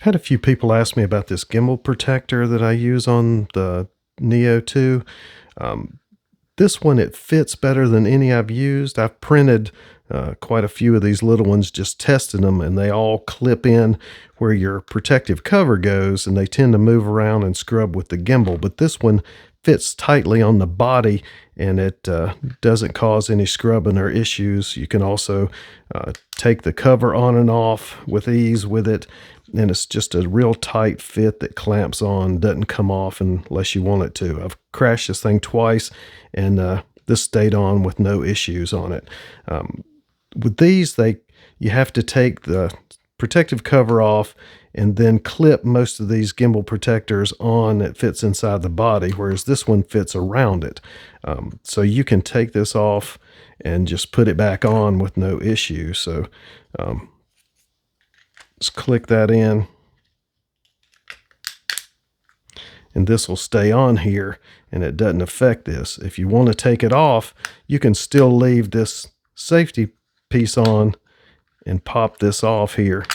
Had a few people ask me about this gimbal protector that I use on the Neo 2. Um, this one, it fits better than any I've used. I've printed quite a few of these little ones, just testing them, and they all clip in where your protective cover goes, and they tend to move around and scrub with the gimbal. But this one fits tightly on the body, and it doesn't cause any scrubbing or issues. You can also take the cover on and off with ease with it, and it's just a real tight fit that clamps on, doesn't come off unless you want it to. I've crashed this thing twice, and this stayed on with no issues on it. With these, you have to take the protective cover off and then clip most of these gimbal protectors on. It fits inside the body, whereas this one fits around it. So you can take this off and just put it back on with no issue. So just click that in, and this will stay on here, and it doesn't affect this. If you want to take it off, you can still leave this safety piece on and pop this off here.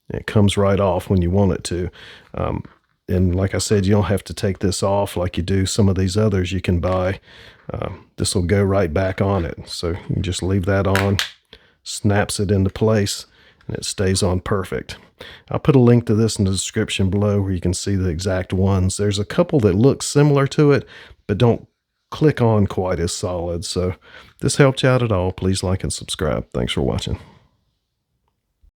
It comes right off when you want it to. And like I said, you don't have to take this off like you do some of these others you can buy. This will go right back on it. So you can just leave that on, snaps it into place, and it stays on perfect. I'll put a link to this in the description below where you can see the exact ones. There's a couple that look similar to it, but don't click on quite as solid. So if this helped you out at all, please like and subscribe. Thanks for watching.